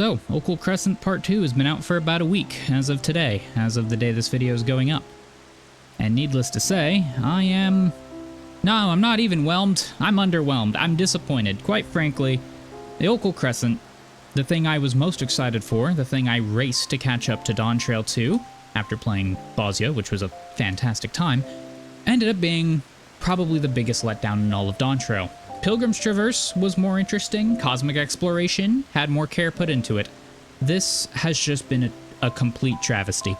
So, Occult Crescent Part 2 has been out for about a week, as of today, as of the day this video is going up. And needless to say, I'm not even whelmed, I'm underwhelmed, I'm disappointed. Quite frankly, the Occult Crescent, the thing I was most excited for, the thing I raced to catch up to Dawntrail 2, after playing Bosnia, which was a fantastic time, ended up being probably the biggest letdown in all of Dawntrail. Pilgrim's Traverse was more interesting, Cosmic Exploration had more care put into it. This has just been a complete travesty.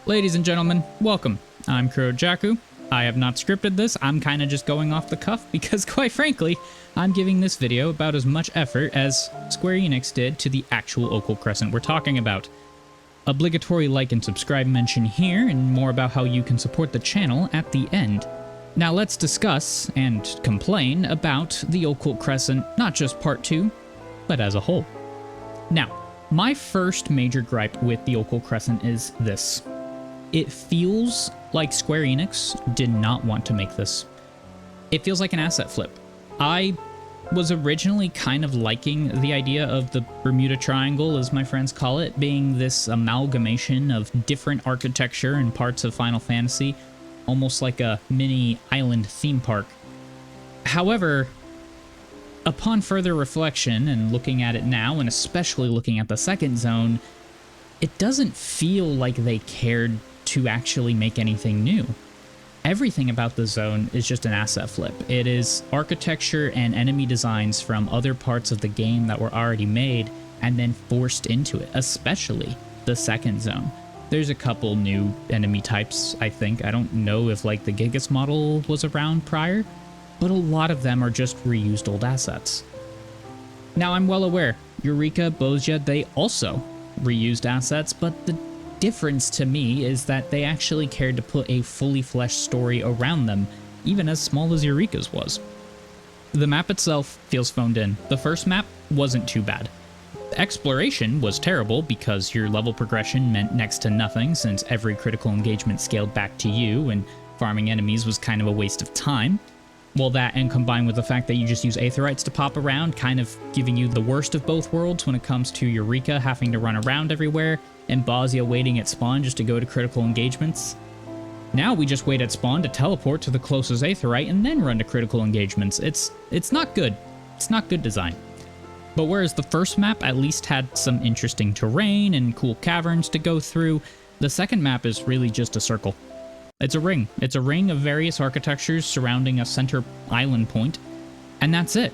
Ladies and gentlemen, welcome. I'm Kurojakku. I have not scripted this, I'm kinda just going off the cuff because quite frankly, I'm giving this video about as much effort as Square Enix did to the actual Occult Crescent we're talking about. Obligatory like and subscribe mention here, and more about how you can support the channel at the end. Now let's discuss and complain about the Occult Crescent, not just Part 2, but as a whole. Now, my first major gripe with the Occult Crescent is this. It feels like Square Enix did not want to make this. It feels like an asset flip. I was originally kind of liking the idea of the Bermuda Triangle, as my friends call it, being this amalgamation of different architecture and parts of Final Fantasy, almost like a mini island theme park. However, upon further reflection and looking at it now, and especially looking at the second zone, it doesn't feel like they cared to actually make anything new. Everything about the zone is just an asset flip. It is architecture and enemy designs from other parts of the game that were already made and then forced into it, especially the second zone. There's a couple new enemy types, I think. I don't know if like the Gigas model was around prior, but a lot of them are just reused old assets. Now I'm well aware, Eureka, Bosnia, they also reused assets, but the difference to me is that they actually cared to put a fully fleshed story around them, even as small as Eureka's was. The map itself feels phoned in. The first map wasn't too bad. Exploration was terrible because your level progression meant next to nothing since every critical engagement scaled back to you and farming enemies was kind of a waste of time. Well, that and combined with the fact that you just use Aetherites to pop around, kind of giving you the worst of both worlds when it comes to Eureka having to run around everywhere and Bosnia waiting at spawn just to go to critical engagements. Now we just wait at spawn to teleport to the closest Aetherite and then run to critical engagements. It's not good. It's not good design. But whereas the first map at least had some interesting terrain and cool caverns to go through, the second map is really just a circle. It's a ring. It's a ring of various architectures surrounding a center island point, and that's it.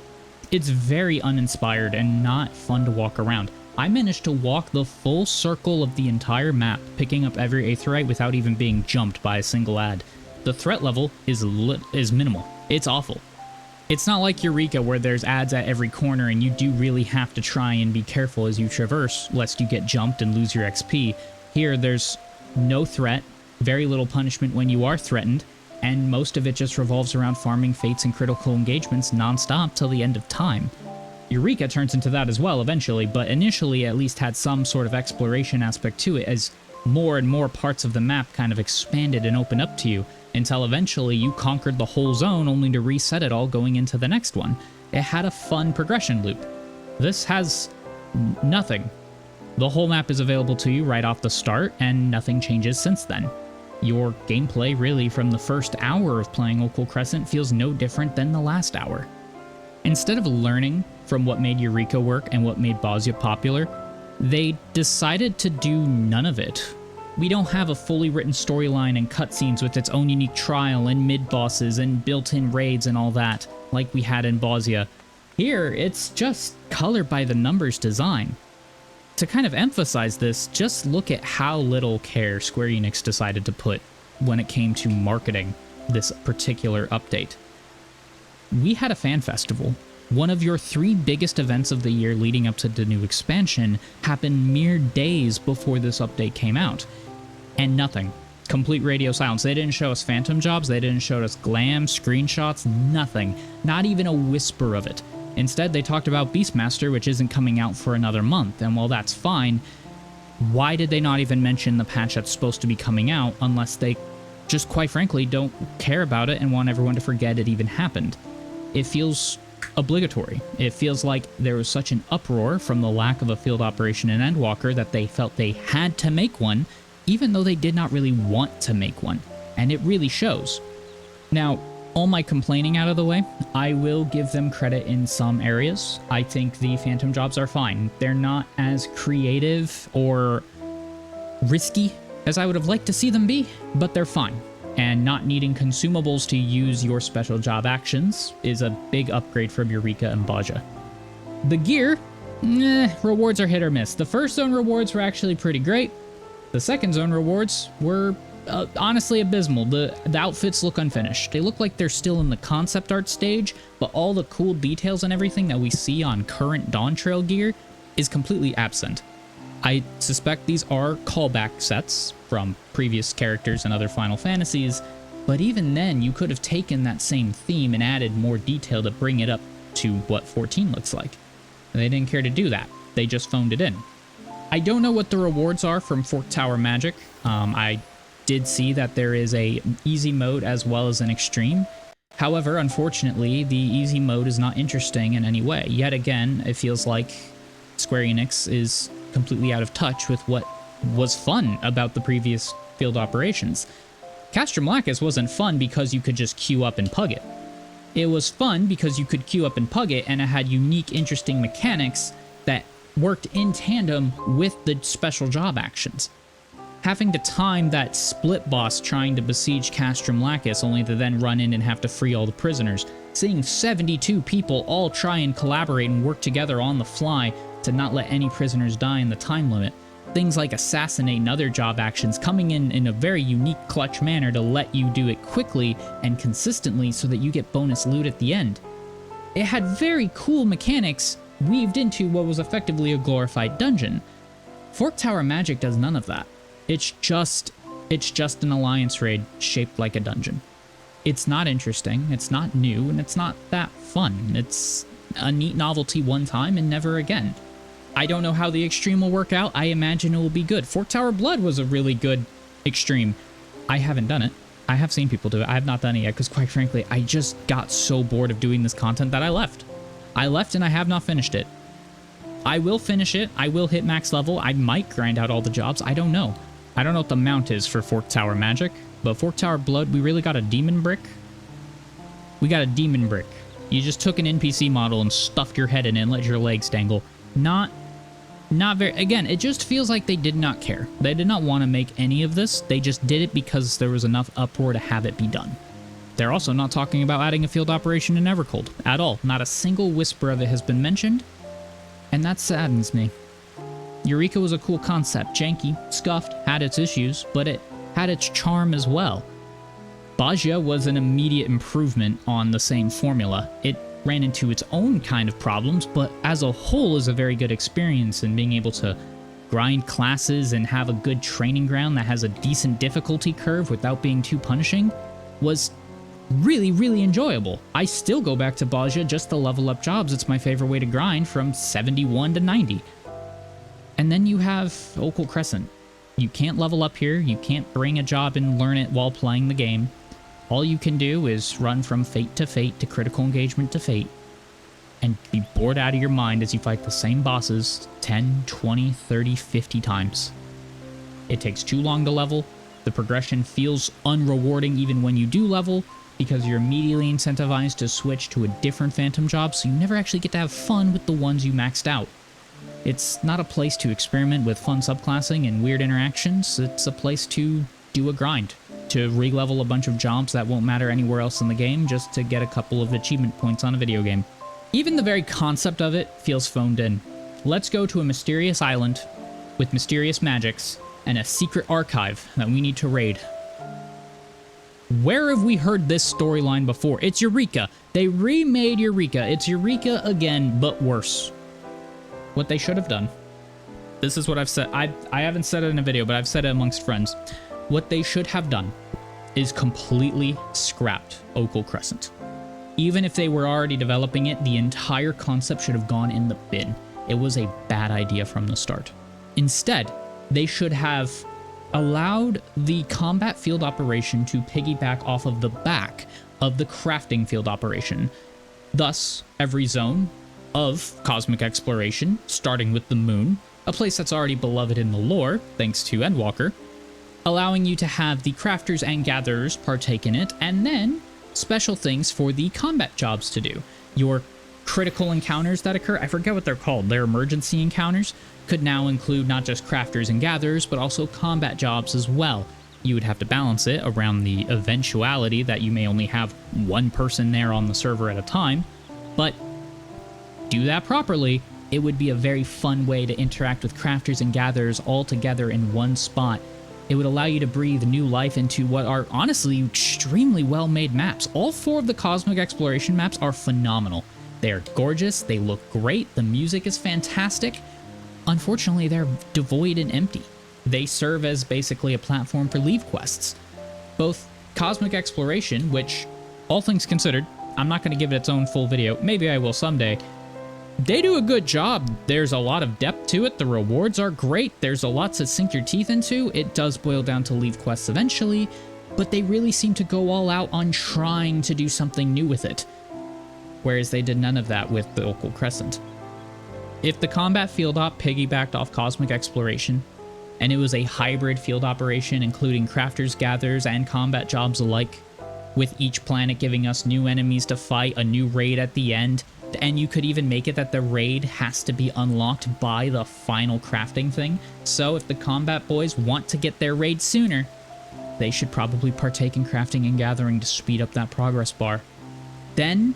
It's very uninspired and not fun to walk around. I managed to walk the full circle of the entire map, picking up every Aetherite without even being jumped by a single ad. The threat level is minimal. It's awful. It's not like Eureka where there's ads at every corner and you do really have to try and be careful as you traverse, lest you get jumped and lose your XP. Here, there's no threat, very little punishment when you are threatened, and most of it just revolves around farming fates and critical engagements non-stop till the end of time. Eureka turns into that as well eventually, but initially at least had some sort of exploration aspect to it as more and more parts of the map kind of expanded and opened up to you, until eventually you conquered the whole zone only to reset it all going into the next one. It had a fun progression loop. This has nothing. The whole map is available to you right off the start, and nothing changes since then. Your gameplay really from the first hour of playing Occult Crescent feels no different than the last hour. Instead of learning from what made Eureka work and what made Bosnia popular, they decided to do none of it. We don't have a fully written storyline and cutscenes with its own unique trial and mid-bosses and built-in raids and all that, like we had in Bosnia. Here, it's just color by the numbers design. To kind of emphasize this, just look at how little care Square Enix decided to put when it came to marketing this particular update. We had a fan festival. One of your 3 biggest events of the year leading up to the new expansion happened mere days before this update came out. And nothing. Complete radio silence. They didn't show us phantom jobs, they didn't show us glam, screenshots, nothing. Not even a whisper of it. Instead, they talked about Beastmaster, which isn't coming out for another month, and while that's fine, why did they not even mention the patch that's supposed to be coming out unless they just, quite frankly, don't care about it and want everyone to forget it even happened? It feels obligatory. It feels like there was such an uproar from the lack of a field operation in Endwalker that they felt they had to make one, even though they did not really want to make one. And it really shows. Now, all my complaining out of the way, I will give them credit in some areas. I think the Phantom jobs are fine. They're not as creative or risky as I would have liked to see them be, but they're fine. And not needing consumables to use your special job actions is a big upgrade from Eureka and Baja. The gear, rewards are hit or miss. The first zone rewards were actually pretty great. The second zone rewards were honestly abysmal. The outfits look unfinished. They look like they're still in the concept art stage, but all the cool details and everything that we see on current Dawntrail gear is completely absent. I suspect these are callback sets from previous characters and other Final Fantasies, but even then you could have taken that same theme and added more detail to bring it up to what 14 looks like. They didn't care to do that. They just phoned it in. I don't know what the rewards are from Fork Tower Magic. I did see that there is a easy mode as well as an extreme. However, unfortunately, the easy mode is not interesting in any way. Yet again, it feels like Square Enix is completely out of touch with what was fun about the previous field operations. Castrum Lacus wasn't fun because you could just queue up and pug it. It was fun because you could queue up and pug it, and it had unique, interesting mechanics that worked in tandem with the special job actions. Having to time that split boss trying to besiege Castrum Lacus only to then run in and have to free all the prisoners. Seeing 72 people all try and collaborate and work together on the fly to not let any prisoners die in the time limit. Things like assassinate and other job actions coming in a very unique clutch manner to let you do it quickly and consistently so that you get bonus loot at the end. It had very cool mechanics weaved into what was effectively a glorified dungeon. Fork Tower Magic does none of that. It's just an alliance raid shaped like a dungeon. It's not interesting, it's not new, and it's not that fun. It's a neat novelty one time and never again. I don't know how the extreme will work out. I imagine it will be good. Fork Tower Blood was a really good extreme. I haven't done it. I have seen people do it. I have not done it yet because, quite frankly, I just got so bored of doing this content that I left. I left and I have not finished it. I will finish it. I will hit max level. I might grind out all the jobs. I don't know. I don't know what the mount is for Fork Tower Magic, but Fork Tower Blood, we really got a demon brick. We got a demon brick. You just took an NPC model and stuffed your head in it and let your legs dangle. Not very... Again, it just feels like they did not care. They did not want to make any of this. They just did it because there was enough uproar to have it be done. They're also not talking about adding a field operation in Evercold at all. Not a single whisper of it has been mentioned, and that saddens me. Eureka was a cool concept, janky, scuffed, had its issues, but it had its charm as well. Baja was an immediate improvement on the same formula. It ran into its own kind of problems, but as a whole is a very good experience in being able to grind classes and have a good training ground that has a decent difficulty curve without being too punishing was really, really enjoyable. I still go back to Baja just to level up jobs. It's my favorite way to grind from 71 to 90. And then you have Occult Crescent. You can't level up here, you can't bring a job and learn it while playing the game. All you can do is run from fate to critical engagement to fate, and be bored out of your mind as you fight the same bosses 10, 20, 30, 50 times. It takes too long to level, the progression feels unrewarding even when you do level, because you're immediately incentivized to switch to a different Phantom job, so you never actually get to have fun with the ones you maxed out. It's not a place to experiment with fun subclassing and weird interactions, it's a place to do a grind, to re-level a bunch of jobs that won't matter anywhere else in the game just to get a couple of achievement points on a video game. Even the very concept of it feels phoned in. Let's go to a mysterious island with mysterious magics and a secret archive that we need to raid. Where have we heard this storyline before? It's Eureka. They remade Eureka. It's Eureka again, but worse. What they should have done. This is what I've said. I haven't said it in a video, but I've said it amongst friends. What they should have done is completely scrapped Occult Crescent. Even if they were already developing it, the entire concept should have gone in the bin. It was a bad idea from the start. Instead, they should have allowed the combat field operation to piggyback off of the back of the crafting field operation. Thus, every zone of cosmic exploration, starting with the moon, a place that's already beloved in the lore, thanks to Endwalker, allowing you to have the crafters and gatherers partake in it, and then special things for the combat jobs to do. Your critical encounters that occur, I forget what they're called, they're emergency encounters, could now include not just crafters and gatherers, but also combat jobs as well. You would have to balance it around the eventuality that you may only have one person there on the server at a time, but do that properly, it would be a very fun way to interact with crafters and gatherers all together in one spot. It would allow you to breathe new life into what are honestly extremely well-made maps. All 4 of the cosmic exploration maps are phenomenal. They are gorgeous, they look great, the music is fantastic. Unfortunately, they're devoid and empty. They serve as basically a platform for leave quests. Both cosmic exploration, which, all things considered, I'm not going to give it its own full video, maybe I will someday. They do a good job. There's a lot of depth to it. The rewards are great. There's a lot to sink your teeth into. It does boil down to leave quests eventually, but they really seem to go all out on trying to do something new with it. Whereas they did none of that with the Occult Crescent. If the combat field op piggybacked off cosmic exploration, and it was a hybrid field operation including crafters, gatherers, and combat jobs alike, with each planet giving us new enemies to fight, a new raid at the end, and you could even make it that the raid has to be unlocked by the final crafting thing. So if the combat boys want to get their raid sooner, they should probably partake in crafting and gathering to speed up that progress bar. Then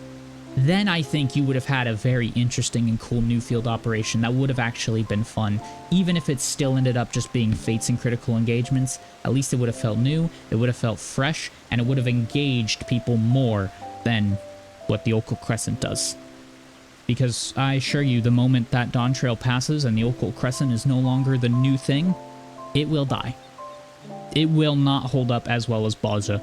I think you would have had a very interesting and cool new field operation that would have actually been fun. Even if it still ended up just being fates and critical engagements, at least it would have felt new, it would have felt fresh, and it would have engaged people more than what the Occult Crescent does. Because I assure you, the moment that Dawntrail passes and the Occult Crescent is no longer the new thing, it will die. It will not hold up as well as Baja.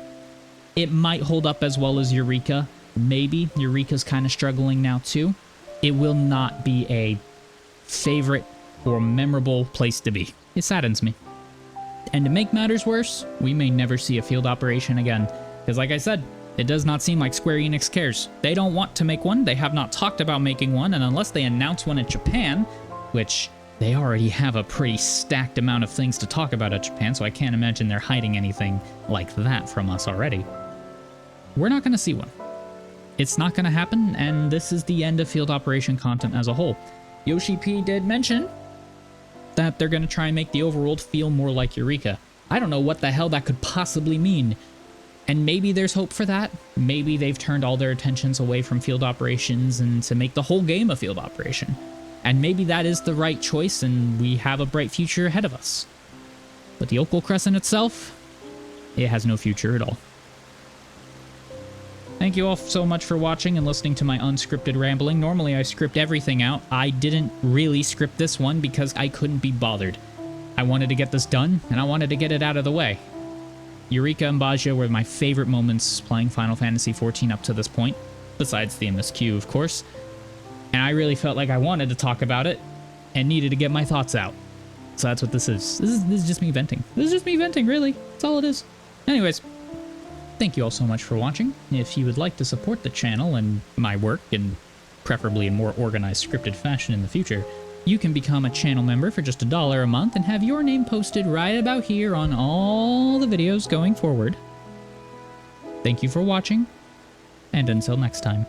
It might hold up as well as Eureka. Maybe. Eureka's kind of struggling now too. It will not be a favorite or memorable place to be. It saddens me. And to make matters worse, we may never see a field operation again. Because like I said, it does not seem like Square Enix cares. They don't want to make one, they have not talked about making one, and unless they announce one in Japan, which they already have a pretty stacked amount of things to talk about at Japan, so I can't imagine they're hiding anything like that from us already, we're not going to see one. It's not going to happen, and this is the end of field operation content as a whole. Yoshi P did mention that they're going to try and make the overworld feel more like Eureka. I don't know what the hell that could possibly mean. And maybe there's hope for that. Maybe they've turned all their attentions away from field operations and to make the whole game a field operation. And maybe that is the right choice and we have a bright future ahead of us. But the Occult Crescent itself, it has no future at all. Thank you all so much for watching and listening to my unscripted rambling. Normally I script everything out. I didn't really script this one because I couldn't be bothered. I wanted to get this done and I wanted to get it out of the way. Eureka and Baja were my favorite moments playing Final Fantasy XIV up to this point, besides the MSQ, of course. And I really felt like I wanted to talk about it and needed to get my thoughts out. So that's what this is. This is just me venting. This is just me venting, really. That's all it is. Anyways, thank you all so much for watching. If you would like to support the channel and my work, and preferably in more organized, scripted fashion in the future, you can become a channel member for just $1 a month and have your name posted right about here on all the videos going forward. Thank you for watching, and until next time.